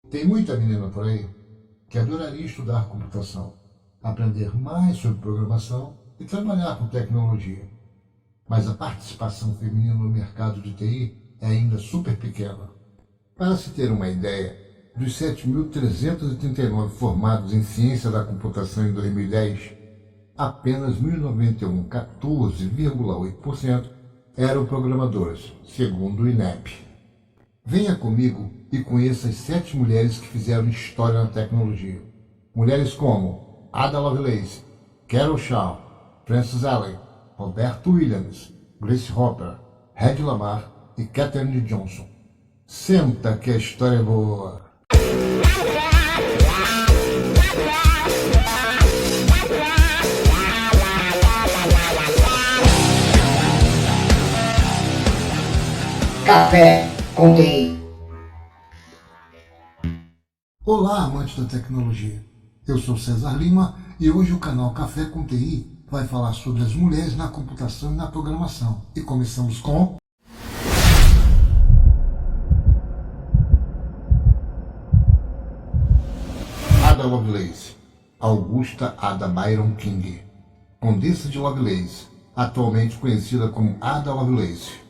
Tem muita menina por aí que adoraria estudar computação, aprender mais sobre programação e trabalhar com tecnologia. Mas a participação feminina no mercado de TI é ainda super pequena. Para se ter uma ideia, dos 7.339 formados em ciência da computação em 2010, apenas 1.091, 14,8%, eram programadoras, segundo o INEP. Venha comigo e conheça as 7 mulheres que fizeram história na tecnologia. Mulheres como Ada Lovelace, Carol Shaw, Frances Allen, Roberto Williams, Grace Hopper, Hedy Lamarr e Katherine Johnson. Senta que a história é boa! Café com TI. Olá, amantes da tecnologia. Eu sou César Lima e hoje o canal Café com TI vai falar sobre as mulheres na computação e na programação. E começamos com... Ada Lovelace, Augusta Ada Byron King, Condessa de Lovelace, atualmente conhecida como Ada Lovelace.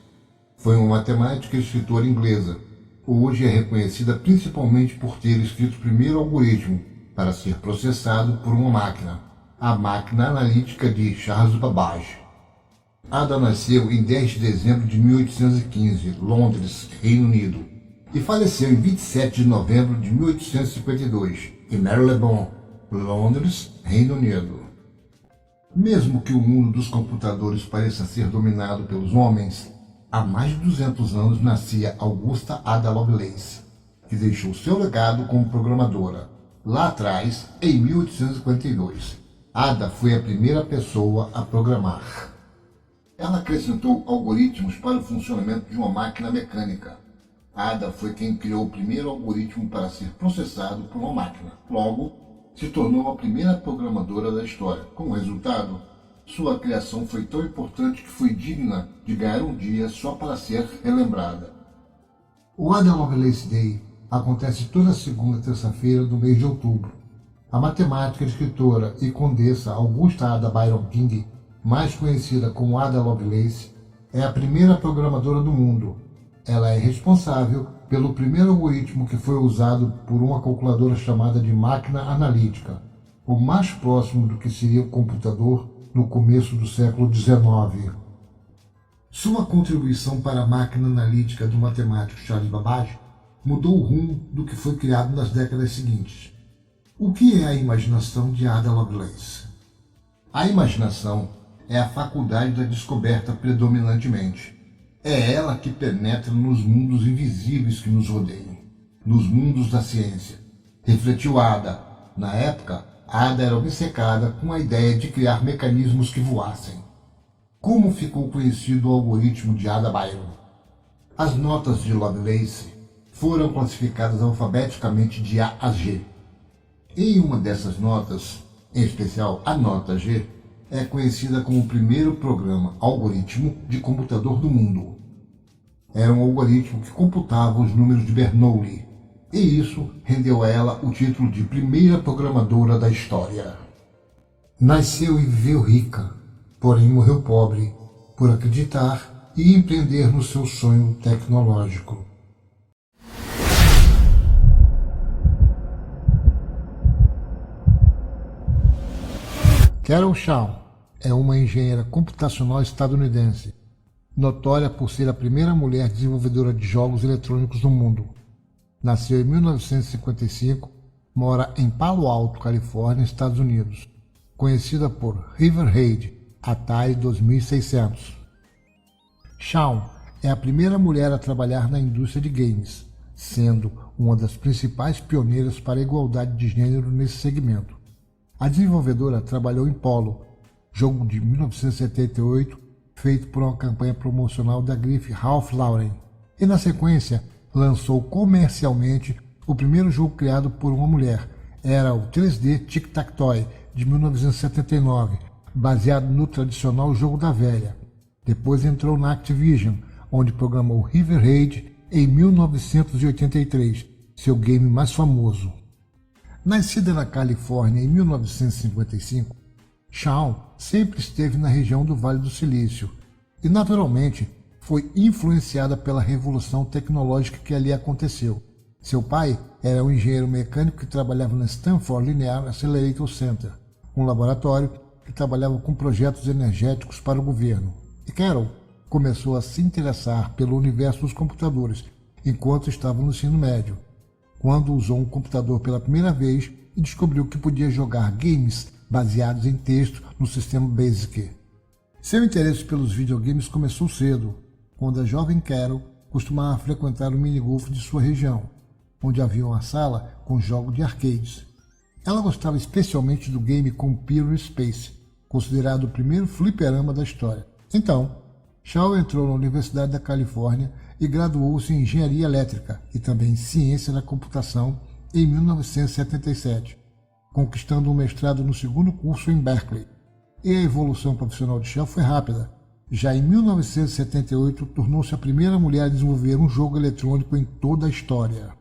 Foi uma matemática e escritora inglesa. Hoje é reconhecida principalmente por ter escrito o primeiro algoritmo para ser processado por uma máquina, a máquina analítica de Charles Babbage. Ada nasceu em 10 de dezembro de 1815, Londres, Reino Unido, e faleceu em 27 de novembro de 1852, em Marylebone, Londres, Reino Unido. Mesmo que o mundo dos computadores pareça ser dominado pelos homens, há mais de 200 anos nascia Augusta Ada Lovelace, que deixou seu legado como programadora. Lá atrás, em 1852, Ada foi a primeira pessoa a programar. Ela acrescentou algoritmos para o funcionamento de uma máquina mecânica. Ada foi quem criou o primeiro algoritmo para ser processado por uma máquina. Logo, se tornou a primeira programadora da história. Como resultado, sua criação foi tão importante que foi digna de ganhar um dia só para ser relembrada. O Ada Lovelace Day acontece toda segunda e terça-feira do mês de outubro. A matemática, escritora e condessa Augusta Ada Byron King, mais conhecida como Ada Lovelace, é a primeira programadora do mundo. Ela é responsável pelo primeiro algoritmo que foi usado por uma calculadora chamada de máquina analítica, o mais próximo do que seria o computador no começo do século XIX. Sua contribuição para a máquina analítica do matemático Charles Babbage mudou o rumo do que foi criado nas décadas seguintes. O que é a imaginação de Ada Lovelace? A imaginação é a faculdade da descoberta predominantemente. É ela que penetra nos mundos invisíveis que nos rodeiam, nos mundos da ciência. Refletiu Ada. Na época, Ada era obcecada com a ideia de criar mecanismos que voassem. Como ficou conhecido o algoritmo de Ada Byron? As notas de Lovelace foram classificadas alfabeticamente de A a G. Em uma dessas notas, em especial a nota G, é conhecida como o primeiro programa algoritmo de computador do mundo. Era um algoritmo que computava os números de Bernoulli, e isso rendeu a ela o título de primeira programadora da história. Nasceu e viveu rica, porém morreu pobre, por acreditar e empreender no seu sonho tecnológico. Carol Shaw é uma engenheira computacional estadunidense, notória por ser a primeira mulher desenvolvedora de jogos eletrônicos do mundo. Nasceu em 1955, mora em Palo Alto, Califórnia, Estados Unidos, conhecida por River Raid, Atari 2600. Shaw é a primeira mulher a trabalhar na indústria de games, sendo uma das principais pioneiras para a igualdade de gênero nesse segmento. A desenvolvedora trabalhou em Polo, jogo de 1978, feito por uma campanha promocional da grife Ralph Lauren, e na sequência lançou comercialmente o primeiro jogo criado por uma mulher. Era o 3D Tic Tac Toe, de 1979, baseado no tradicional jogo da velha. Depois entrou na Activision, onde programou River Raid em 1983, seu game mais famoso. Nascida na Califórnia em 1955, Shawn sempre esteve na região do Vale do Silício e, naturalmente, foi influenciada pela revolução tecnológica que ali aconteceu. Seu pai era um engenheiro mecânico que trabalhava na Stanford Linear Accelerator Center, um laboratório que trabalhava com projetos energéticos para o governo. E Carol começou a se interessar pelo universo dos computadores enquanto estava no ensino médio, quando usou um computador pela primeira vez e descobriu que podia jogar games baseados em texto no sistema BASIC. Seu interesse pelos videogames começou cedo, quando a jovem Carol costumava frequentar o minigolf de sua região, onde havia uma sala com jogos de arcades. Ela gostava especialmente do game Computer Space, considerado o primeiro fliperama da história. Então, Shawn entrou na Universidade da Califórnia e graduou-se em Engenharia Elétrica e também em Ciência da Computação em 1977, conquistando um mestrado no segundo curso em Berkeley. E a evolução profissional de Shawn foi rápida. Já em 1978, tornou-se a primeira mulher a desenvolver um jogo eletrônico em toda a história.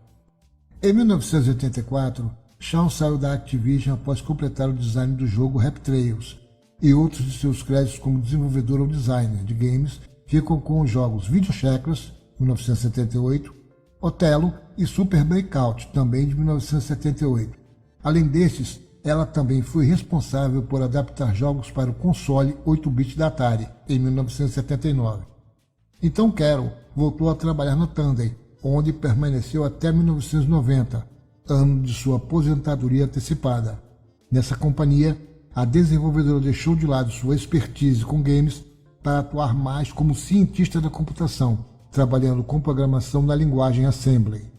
Em 1984, Shawn saiu da Activision após completar o design do jogo Rap Trails, e outros de seus créditos como desenvolvedor ou designer de games ficam com os jogos Video Checkers, 1978, Othello e Super Breakout, também de 1978. Além destes, ela também foi responsável por adaptar jogos para o console 8-bit da Atari, em 1979. Então Carol voltou a trabalhar na Tandem, onde permaneceu até 1990, ano de sua aposentadoria antecipada. Nessa companhia, a desenvolvedora deixou de lado sua expertise com games para atuar mais como cientista da computação, trabalhando com programação na linguagem Assembly.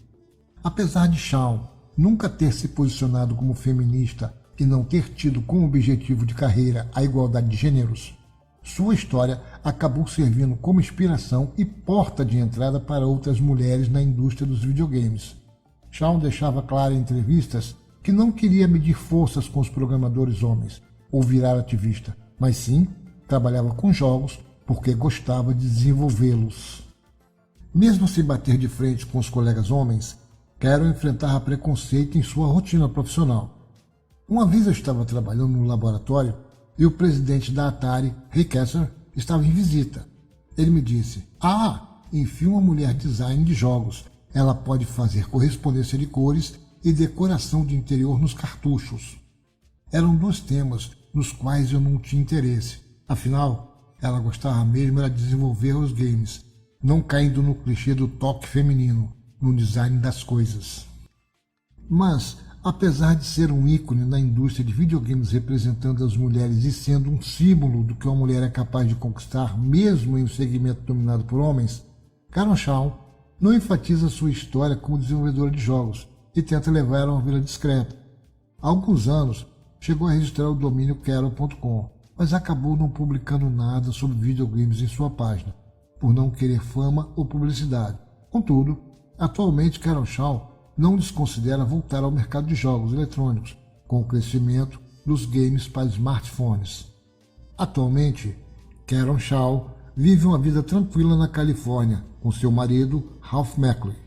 Apesar de Shawn nunca ter se posicionado como feminista e não ter tido como objetivo de carreira a igualdade de gêneros, sua história acabou servindo como inspiração e porta de entrada para outras mulheres na indústria dos videogames. Shawn deixava claro em entrevistas que não queria medir forças com os programadores homens ou virar ativista, mas sim trabalhava com jogos porque gostava de desenvolvê-los. Mesmo sem bater de frente com os colegas homens, Carol enfrentava preconceito em sua rotina profissional. Uma vez eu estava trabalhando no laboratório e o presidente da Atari, Ray Kessler, estava em visita. Ele me disse: enfim, uma mulher design de jogos. Ela pode fazer correspondência de cores e decoração de interior nos cartuchos. Eram dois temas nos quais eu não tinha interesse. Afinal, ela gostava mesmo de desenvolver os games, não caindo no clichê do toque feminino no design das coisas. Mas, apesar de ser um ícone na indústria de videogames representando as mulheres e sendo um símbolo do que uma mulher é capaz de conquistar mesmo em um segmento dominado por homens, Carol Shawn não enfatiza sua história como desenvolvedora de jogos e tenta levar ela a uma vida discreta. Há alguns anos, chegou a registrar o domínio Carol.com, mas acabou não publicando nada sobre videogames em sua página, por não querer fama ou publicidade. Contudo, atualmente Carol Shawn não desconsidera voltar ao mercado de jogos eletrônicos, com o crescimento dos games para smartphones. Atualmente, Carol Shawn vive uma vida tranquila na Califórnia com seu marido Ralph Mackley,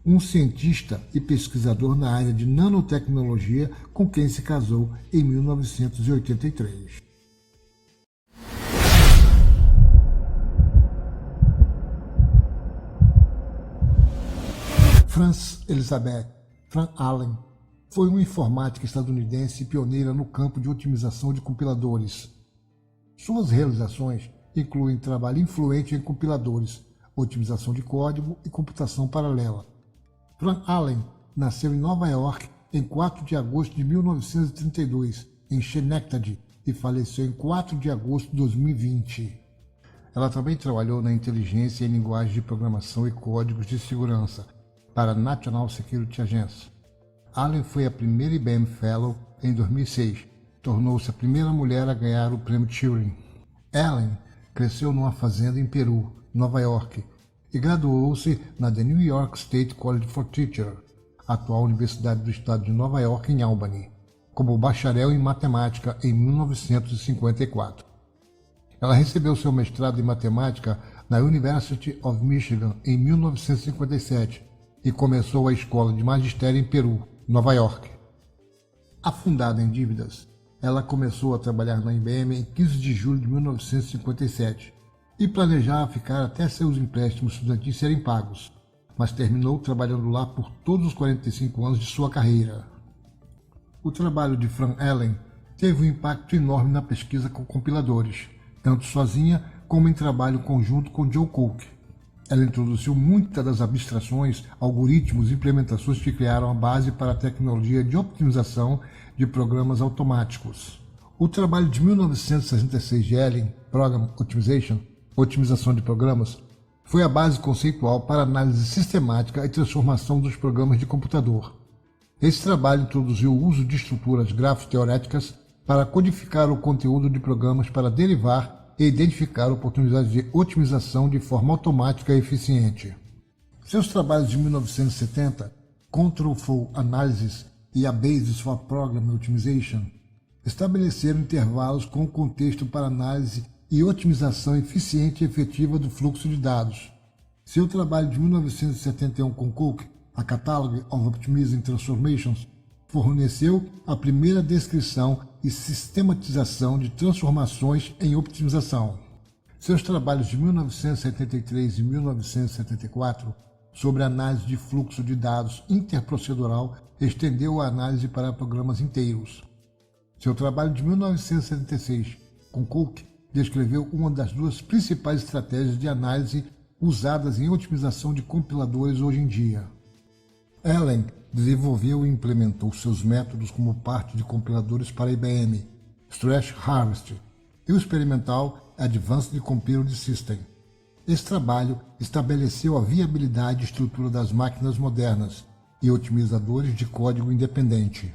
um cientista e pesquisador na área de nanotecnologia com quem se casou em 1983. Frances Elizabeth Fran Allen foi uma informática estadunidense pioneira no campo de otimização de compiladores. Suas realizações incluem trabalho influente em compiladores, otimização de código e computação paralela. Fran Allen nasceu em Nova York em 4 de agosto de 1932, em Schenectady, e faleceu em 4 de agosto de 2020. Ela também trabalhou na inteligência em linguagem de programação e códigos de segurança para a National Security Agency. Allen foi a primeira IBM Fellow em 2006. Tornou-se a primeira mulher a ganhar o prêmio Turing. Allen cresceu numa fazenda em Peru, Nova York, e graduou-se na The New York State College for Teachers, atual Universidade do Estado de Nova York em Albany, como bacharel em matemática em 1954. Ela recebeu seu mestrado em matemática na University of Michigan em 1957 e começou a escola de magistério em Peru, Nova York. Afundada em dívidas, ela começou a trabalhar na IBM em 15 de julho de 1957 e planejava ficar até seus empréstimos estudantis serem pagos, mas terminou trabalhando lá por todos os 45 anos de sua carreira. O trabalho de Fran Ellen teve um impacto enorme na pesquisa com compiladores, tanto sozinha como em trabalho conjunto com Joe Cook. Ela introduziu muitas das abstrações, algoritmos e implementações que criaram a base para a tecnologia de optimização de programas automáticos. O trabalho de 1966 de Ellen, Program Optimization, otimização de programas, foi a base conceitual para a análise sistemática e transformação dos programas de computador. Esse trabalho introduziu o uso de estruturas grafo-teoréticas para codificar o conteúdo de programas para derivar e identificar oportunidades de otimização de forma automática e eficiente. Seus trabalhos de 1970, Control Flow Analysis e a Basis for Program Optimization, estabeleceram intervalos com o contexto para análise e otimização eficiente e efetiva do fluxo de dados. Seu trabalho de 1971 com Cook, a Catalog of Optimism Transformations, forneceu a primeira descrição e sistematização de transformações em optimização. Seus trabalhos de 1973 e 1974 sobre análise de fluxo de dados interprocedural estendeu a análise para programas inteiros. Seu trabalho de 1976 com Cook descreveu uma das duas principais estratégias de análise usadas em otimização de compiladores hoje em dia. Ellen desenvolveu e implementou seus métodos como parte de compiladores para IBM, Thresh Harvest, e o experimental Advanced Compiler System. Esse trabalho estabeleceu a viabilidade e estrutura das máquinas modernas e otimizadores de código independente.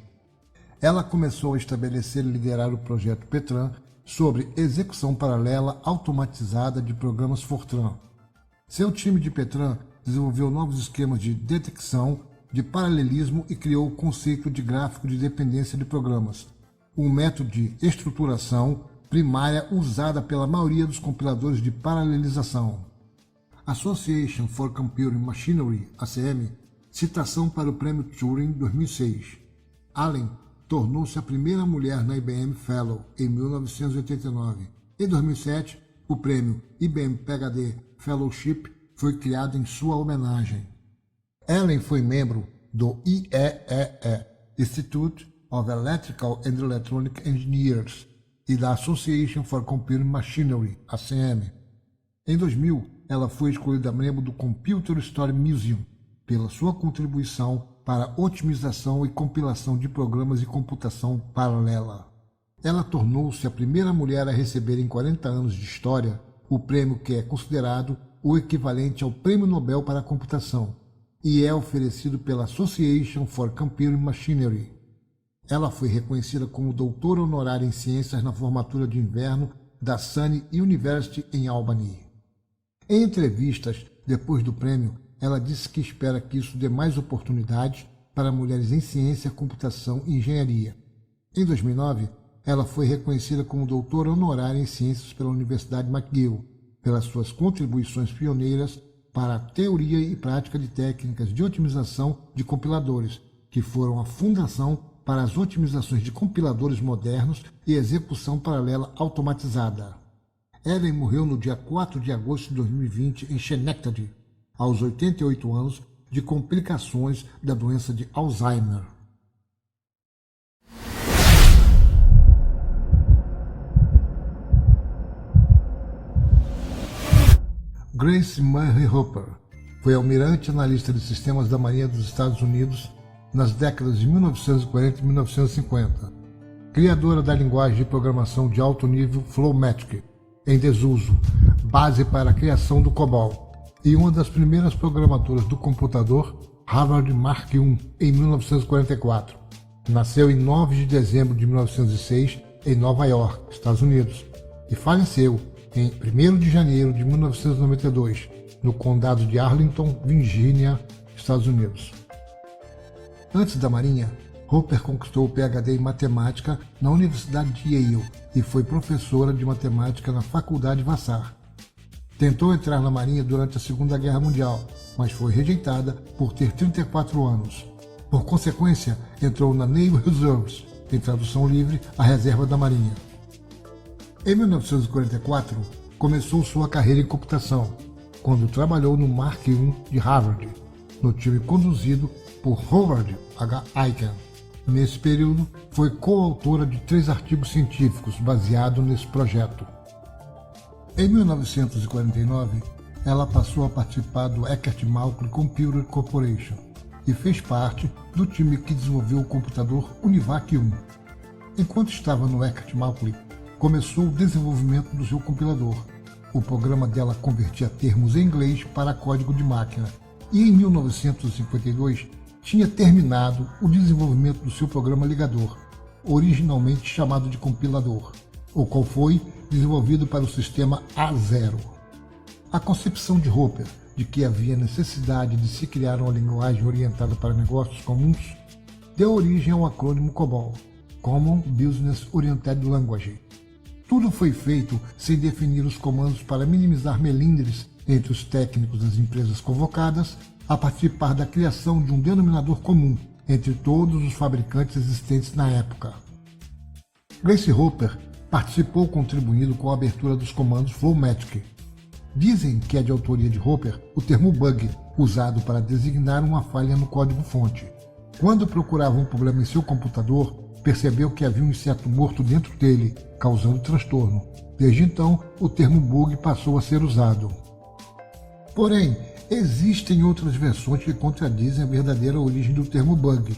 Ela começou a estabelecer e liderar o projeto Petran sobre execução paralela automatizada de programas Fortran. Seu time de Petran desenvolveu novos esquemas de detecção de paralelismo e criou o conceito de gráfico de dependência de programas, um método de estruturação primária usada pela maioria dos compiladores de paralelização. Association for Computing Machinery, ACM, citação para o Prêmio Turing 2006. Allen tornou-se a primeira mulher na IBM Fellow em 1989. Em 2007, o prêmio IBM PhD Fellowship foi criado em sua homenagem. Ellen foi membro do IEEE, Institute of Electrical and Electronic Engineers, e da Association for Computing Machinery, ACM. Em 2000, ela foi escolhida membro do Computer History Museum pela sua contribuição para a otimização e compilação de programas de computação paralela. Ela tornou-se a primeira mulher a receber em 40 anos de história o prêmio que é considerado o equivalente ao Prêmio Nobel para a Computação, e é oferecido pela Association for Computing Machinery. Ela foi reconhecida como doutora honorária em ciências na formatura de inverno da SUNY University em Albany. Em entrevistas depois do prêmio, ela disse que espera que isso dê mais oportunidades para mulheres em ciência, computação e engenharia. Em 2009, ela foi reconhecida como doutora honorária em ciências pela Universidade McGill, pelas suas contribuições pioneiras para a teoria e prática de técnicas de otimização de compiladores, que foram a fundação para as otimizações de compiladores modernos e execução paralela automatizada. Ellen morreu no dia 4 de agosto de 2020 em Schenectady, aos 88 anos, de complicações da doença de Alzheimer. Grace Murray Hopper foi almirante analista de sistemas da Marinha dos Estados Unidos nas décadas de 1940 e 1950, criadora da linguagem de programação de alto nível Flowmatic, em desuso, base para a criação do COBOL, e uma das primeiras programadoras do computador Harvard Mark I em 1944. Nasceu em 9 de dezembro de 1906 em Nova York, Estados Unidos, e faleceu em 1º de janeiro de 1992, no condado de Arlington, Virgínia, Estados Unidos. Antes da Marinha, Hopper conquistou o PhD em matemática na Universidade de Yale e foi professora de matemática na Faculdade Vassar. Tentou entrar na Marinha durante a Segunda Guerra Mundial, mas foi rejeitada por ter 34 anos. Por consequência, entrou na Naval Reserves, em tradução livre, a reserva da Marinha. Em 1944, começou sua carreira em computação, quando trabalhou no Mark I de Harvard, no time conduzido por Howard H. Aiken. Nesse período, foi coautora de 3 artigos científicos baseados nesse projeto. Em 1949, ela passou a participar do Eckert-Malkley Computer Corporation e fez parte do time que desenvolveu o computador Univac 1. Enquanto estava no Eckert-Malkley, começou o desenvolvimento do seu compilador. O programa dela convertia termos em inglês para código de máquina e em 1952 tinha terminado o desenvolvimento do seu programa ligador, originalmente chamado de compilador, o qual foi desenvolvido para o sistema A0. A concepção de Hopper de que havia necessidade de se criar uma linguagem orientada para negócios comuns deu origem ao acrônimo COBOL, Common Business Oriented Language. Tudo foi feito sem definir os comandos para minimizar melindres entre os técnicos das empresas convocadas a participar da criação de um denominador comum entre todos os fabricantes existentes na época. Grace Hopper participou contribuindo com a abertura dos comandos Flowmatic. Dizem que é de autoria de Hopper o termo bug, usado para designar uma falha no código-fonte. Quando procurava um problema em seu computador, percebeu que havia um inseto morto dentro dele, causando transtorno. Desde então, o termo bug passou a ser usado. Porém, existem outras versões que contradizem a verdadeira origem do termo bug.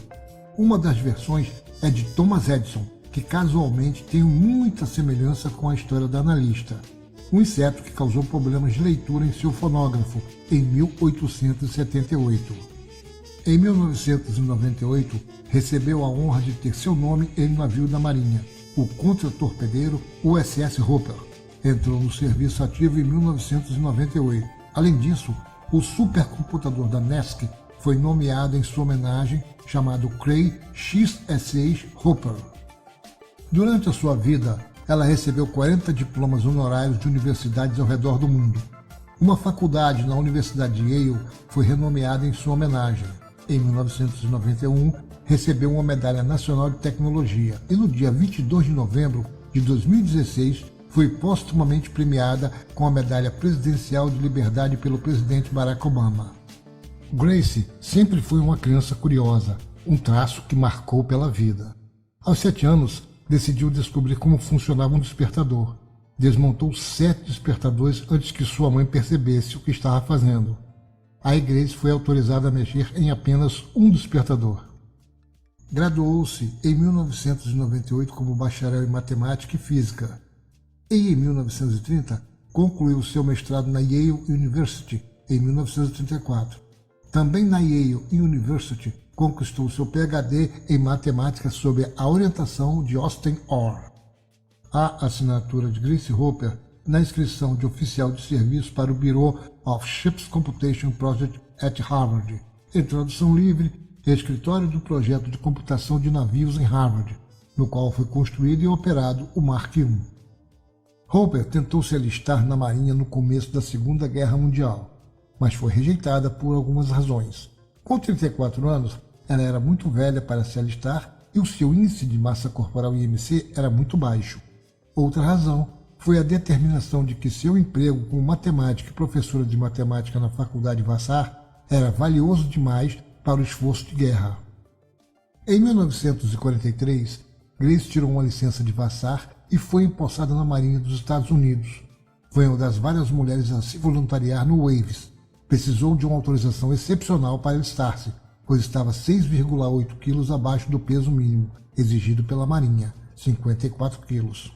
Uma das versões é de Thomas Edison, que casualmente tem muita semelhança com a história da analista, um inseto que causou problemas de leitura em seu fonógrafo em 1878. Em 1998, recebeu a honra de ter seu nome em um navio da Marinha, o contra-torpedeiro USS Hopper. Entrou no serviço ativo em 1998. Além disso, o supercomputador da NESC foi nomeado em sua homenagem, chamado Cray XSH Hopper. Durante a sua vida, ela recebeu 40 diplomas honorários de universidades ao redor do mundo. Uma faculdade na Universidade de Yale foi renomeada em sua homenagem. Em 1991, recebeu uma medalha nacional de tecnologia e no dia 22 de novembro de 2016 foi póstumamente premiada com a medalha presidencial de liberdade pelo presidente Barack Obama. Grace sempre foi uma criança curiosa, um traço que marcou pela vida. Aos 7 anos, decidiu descobrir como funcionava um despertador. Desmontou 7 despertadores antes que sua mãe percebesse o que estava fazendo. A Grace foi autorizada a mexer em apenas um despertador. Graduou-se em 1998 como bacharel em matemática e física. E em 1930, concluiu seu mestrado na Yale University em 1934. Também na Yale University, conquistou seu PhD em matemática sob a orientação de Austin Orr. A assinatura de Grace Hopper na inscrição de oficial de serviço para o Bureau of Ships Computation Project at Harvard, em tradução livre, escritório do projeto de computação de navios em Harvard, no qual foi construído e operado o Mark I. Hopper tentou se alistar na Marinha no começo da Segunda Guerra Mundial, mas foi rejeitada por algumas razões. Com 34 anos, ela era muito velha para se alistar e o seu índice de massa corporal IMC era muito baixo. Outra razão foi a determinação de que seu emprego como matemática e professora de matemática na Faculdade Vassar era valioso demais para o esforço de guerra. Em 1943, Grace tirou uma licença de Vassar e foi empossada na Marinha dos Estados Unidos. Foi uma das várias mulheres a se voluntariar no Waves. Precisou de uma autorização excepcional para alistar-se, pois estava 6,8 quilos abaixo do peso mínimo exigido pela Marinha, 54 quilos.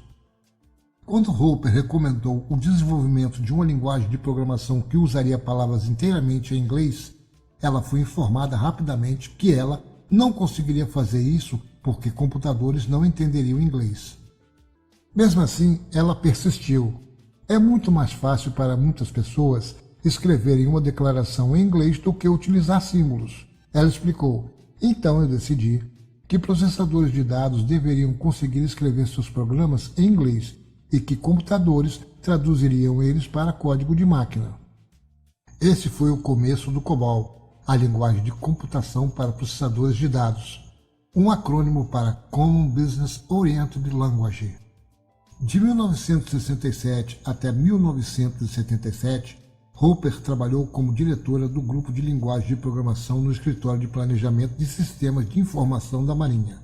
Quando Hopper recomendou o desenvolvimento de uma linguagem de programação que usaria palavras inteiramente em inglês, ela foi informada rapidamente que ela não conseguiria fazer isso porque computadores não entenderiam inglês. Mesmo assim, ela persistiu. É muito mais fácil para muitas pessoas escreverem uma declaração em inglês do que utilizar símbolos. Ela explicou. Então eu decidi que processadores de dados deveriam conseguir escrever seus programas em inglês e que computadores traduziriam eles para código de máquina. Esse foi o começo do COBOL, a linguagem de computação para processadores de dados, um acrônimo para Common Business Oriented Language. De 1967 até 1977, Hopper trabalhou como diretora do grupo de linguagem de programação no Escritório de Planejamento de Sistemas de Informação da Marinha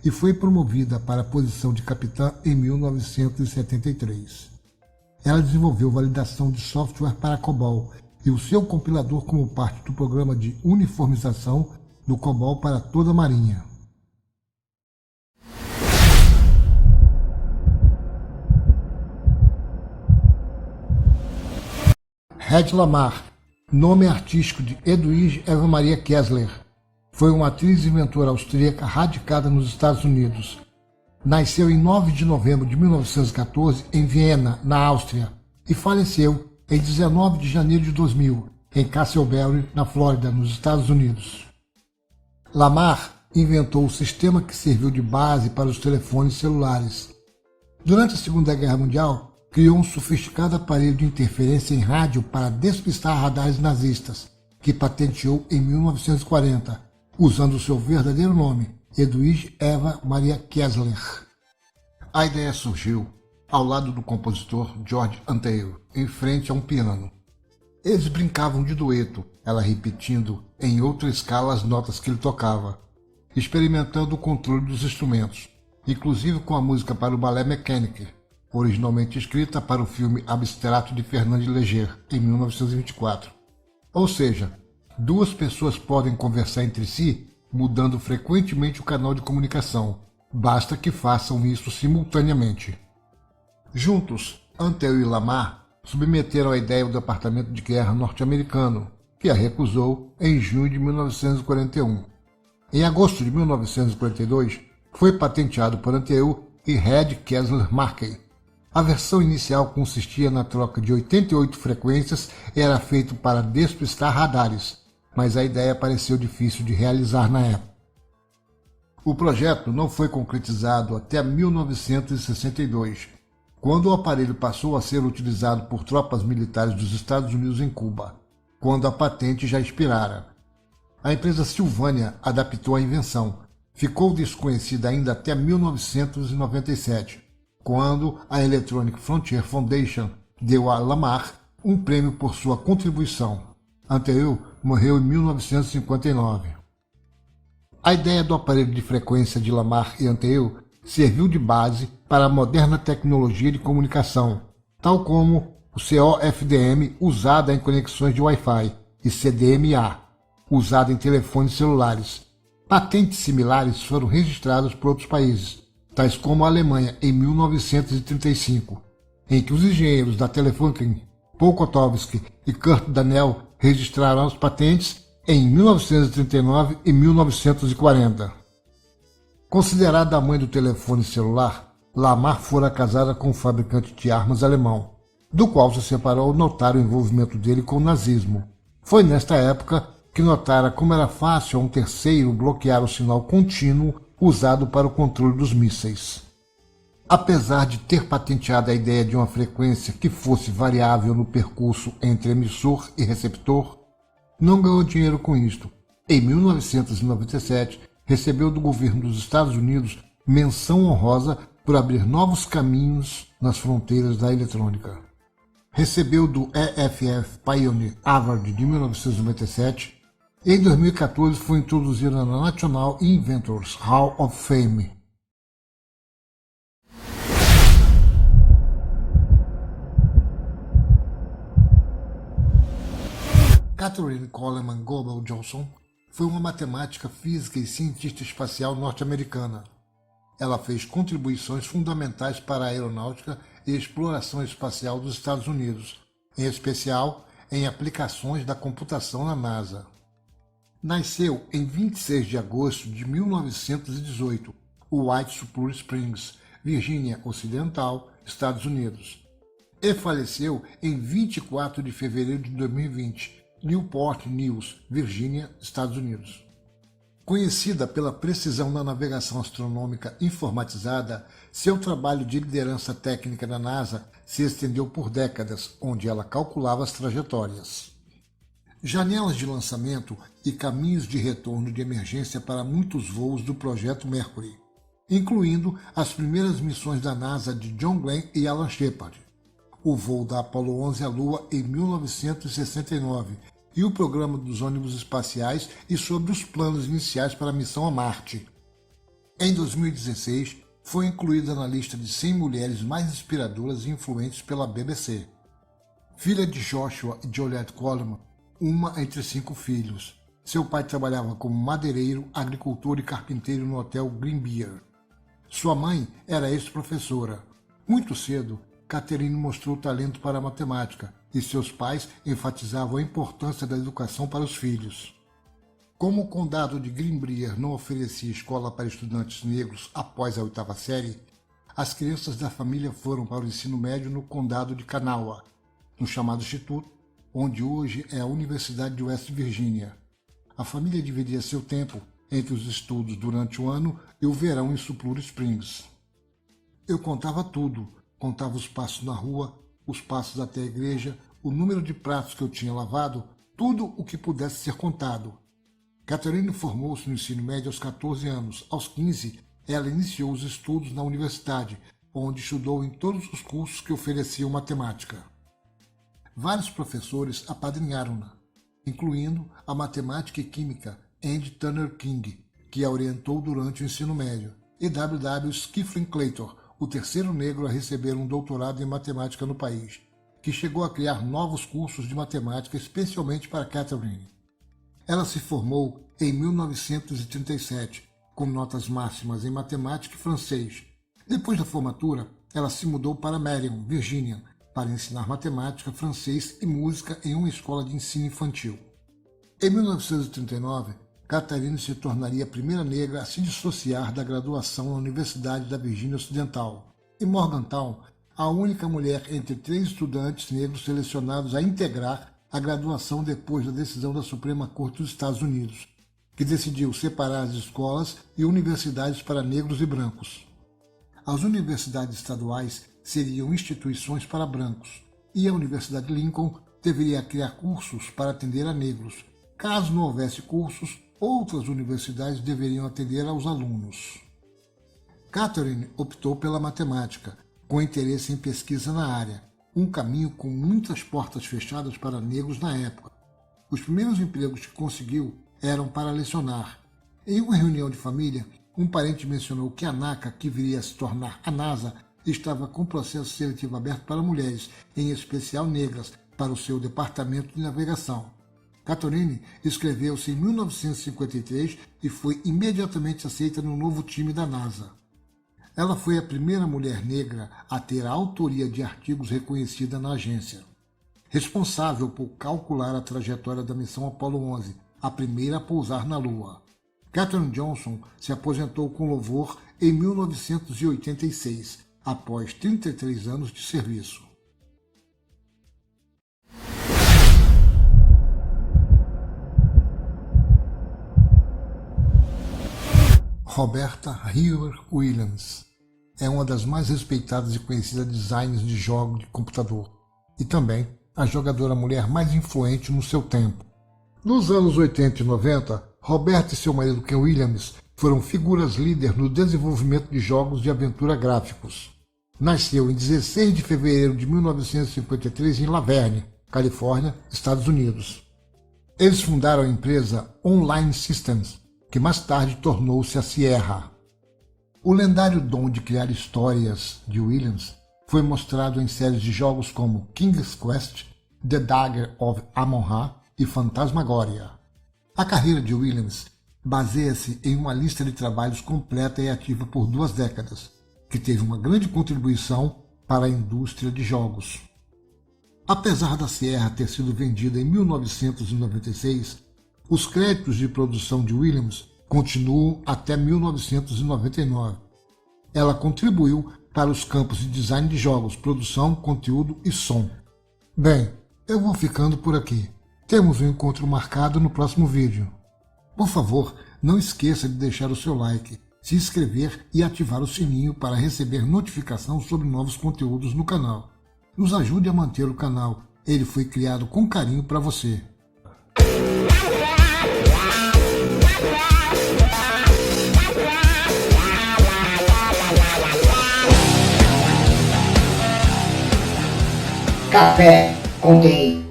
e foi promovida para a posição de capitã em 1973. Ela desenvolveu validação de software para COBOL e o seu compilador como parte do programa de uniformização do COBOL para toda a Marinha. Hedy Lamarr, nome artístico de Edwige Eva Maria Kessler, foi uma atriz e inventora austríaca radicada nos Estados Unidos. Nasceu em 9 de novembro de 1914 em Viena, na Áustria, e faleceu em 19 de janeiro de 2000, em Castleberry, na Flórida, nos Estados Unidos. Lamarr inventou o sistema que serviu de base para os telefones celulares. Durante a Segunda Guerra Mundial, criou um sofisticado aparelho de interferência em rádio para despistar radares nazistas, que patenteou em 1940, usando seu verdadeiro nome, Edwige Eva Maria Kessler. A ideia surgiu ao lado do compositor George Antheil, em frente a um piano. Eles brincavam de dueto, ela repetindo em outra escala as notas que ele tocava, experimentando o controle dos instrumentos, inclusive com a música para o ballet Mechanic, originalmente escrita para o filme Abstrato de Fernand Léger, em 1924. Ou seja, duas pessoas podem conversar entre si, mudando frequentemente o canal de comunicação. Basta que façam isso simultaneamente. Juntos, Antheil e Lamarr submeteram a ideia ao Departamento de Guerra norte-americano, que a recusou em junho de 1941. Em agosto de 1942, foi patenteado por Antheil e Hedy Kessler Markey. A versão inicial consistia na troca de 88 frequências e era feito para despistar radares, mas a ideia pareceu difícil de realizar na época. O projeto não foi concretizado até 1962, quando o aparelho passou a ser utilizado por tropas militares dos Estados Unidos em Cuba, quando a patente já expirara. A empresa Sylvania adaptou a invenção. Ficou desconhecida ainda até 1997, quando a Electronic Frontier Foundation deu a Lamarr um prêmio por sua contribuição. Antheil morreu em 1959. A ideia do aparelho de frequência de Lamarr e Antheil serviu de base para a moderna tecnologia de comunicação, tal como o COFDM usada em conexões de Wi-Fi e CDMA, usada em telefones celulares. Patentes similares foram registradas por outros países, tais como a Alemanha em 1935, em que os engenheiros da Telefunken, Paul Kotowski e Kurt Daniel registraram as patentes em 1939 e 1940. Considerada a mãe do telefone celular, Lamarr fora casada com um fabricante de armas alemão, do qual se separou ao notar o envolvimento dele com o nazismo. Foi nesta época que notara como era fácil a um terceiro bloquear o sinal contínuo usado para o controle dos mísseis. Apesar de ter patenteado a ideia de uma frequência que fosse variável no percurso entre emissor e receptor, não ganhou dinheiro com isto. Em 1997, recebeu do governo dos Estados Unidos menção honrosa por abrir novos caminhos nas fronteiras da eletrônica. Recebeu do EFF Pioneer Award de 1997 e em 2014 foi introduzida na National Inventors Hall of Fame. Catherine Coleman Goebel Johnson foi uma matemática, física e cientista espacial norte-americana. Ela fez contribuições fundamentais para a aeronáutica e exploração espacial dos Estados Unidos, em especial em aplicações da computação na NASA. Nasceu em 26 de agosto de 1918, em White Sulphur Springs, Virgínia Ocidental, Estados Unidos, e faleceu em 24 de fevereiro de 2020, Newport News, Virgínia, Estados Unidos. Conhecida pela precisão na navegação astronômica informatizada, seu trabalho de liderança técnica na NASA se estendeu por décadas, onde ela calculava as trajetórias. janelas de lançamento e caminhos de retorno de emergência para muitos voos do projeto Mercury, incluindo as primeiras missões da NASA de John Glenn e Alan Shepard, o voo da Apollo 11 à Lua em 1969 e o programa dos ônibus espaciais e sobre os planos iniciais para a missão a Marte. Em 2016, foi incluída na lista de 100 mulheres mais inspiradoras e influentes pela BBC. Filha de Joshua e Joliette Coleman, uma entre 5 filhos. Seu pai trabalhava como madeireiro, agricultor e carpinteiro no hotel Green Beer. Sua mãe era ex-professora. Muito cedo, Catherine mostrou talento para a matemática e seus pais enfatizavam a importância da educação para os filhos. Como o condado de Greenbrier não oferecia escola para estudantes negros após a 8ª série, as crianças da família foram para o ensino médio no condado de Kanawha, no chamado Instituto, onde hoje é a Universidade de West Virginia. A família dividia seu tempo entre os estudos durante o ano e o verão em Sulphur Springs. Eu contava tudo, contava os passos na rua, os passos até a igreja, o número de pratos que eu tinha lavado, tudo o que pudesse ser contado. Catherine formou-se no ensino médio aos 14 anos. Aos 15, ela iniciou os estudos na universidade, onde estudou em todos os cursos que ofereciam matemática. Vários professores apadrinharam-na, incluindo a matemática e química Andy Turner King, que a orientou durante o ensino médio, e W. Skiflin Claytor, o terceiro negro a receber um doutorado em matemática no país, que chegou a criar novos cursos de matemática especialmente para Catherine. Ela se formou em 1937, com notas máximas em matemática e francês. Depois da formatura, ela se mudou para Marion, Virgínia, para ensinar matemática, francês e música em uma escola de ensino infantil. Em 1939, Catherine se tornaria a primeira negra a se dissociar da graduação na Universidade da Virgínia Ocidental. Em Morgantown, a única mulher entre 3 estudantes negros selecionados a integrar a graduação depois da decisão da Suprema Corte dos Estados Unidos, que decidiu separar as escolas e universidades para negros e brancos. As universidades estaduais seriam instituições para brancos, e a Universidade Lincoln deveria criar cursos para atender a negros. Caso não houvesse cursos, outras universidades deveriam atender aos alunos. Catherine optou pela matemática, com interesse em pesquisa na área, um caminho com muitas portas fechadas para negros na época. Os primeiros empregos que conseguiu eram para lecionar. Em uma reunião de família, um parente mencionou que a NACA, que viria a se tornar a NASA, estava com processo seletivo aberto para mulheres, em especial negras, para o seu departamento de navegação. Catherine inscreveu-se em 1953 e foi imediatamente aceita no novo time da NASA. Ela foi a primeira mulher negra a ter a autoria de artigos reconhecida na agência, responsável por calcular a trajetória da missão Apollo 11, a primeira a pousar na Lua. Katherine Johnson se aposentou com louvor em 1986, após 33 anos de serviço. Roberta Hewer Williams é uma das mais respeitadas e conhecidas designers de jogos de computador e também a jogadora mulher mais influente no seu tempo. Nos anos 80 e 90, Roberta e seu marido Ken Williams foram figuras líderes no desenvolvimento de jogos de aventura gráficos. Nasceu em 16 de fevereiro de 1953 em La Verne, Califórnia, Estados Unidos. Eles fundaram a empresa Online Systems, que mais tarde tornou-se a Sierra. O lendário dom de criar histórias de Williams foi mostrado em séries de jogos como King's Quest, The Dagger of Amon-Ra e Phantasmagoria. A carreira de Williams baseia-se em uma lista de trabalhos completa e ativa por 2 décadas, que teve uma grande contribuição para a indústria de jogos. Apesar da Sierra ter sido vendida em 1996, os créditos de produção de Williams continuam até 1999. Ela contribuiu para os campos de design de jogos, produção, conteúdo e som. Bem, eu vou ficando por aqui. Temos um encontro marcado no próximo vídeo. Por favor, não esqueça de deixar o seu like, se inscrever e ativar o sininho para receber notificação sobre novos conteúdos no canal. Nos ajude a manter o canal. Ele foi criado com carinho para você. Café com Gay.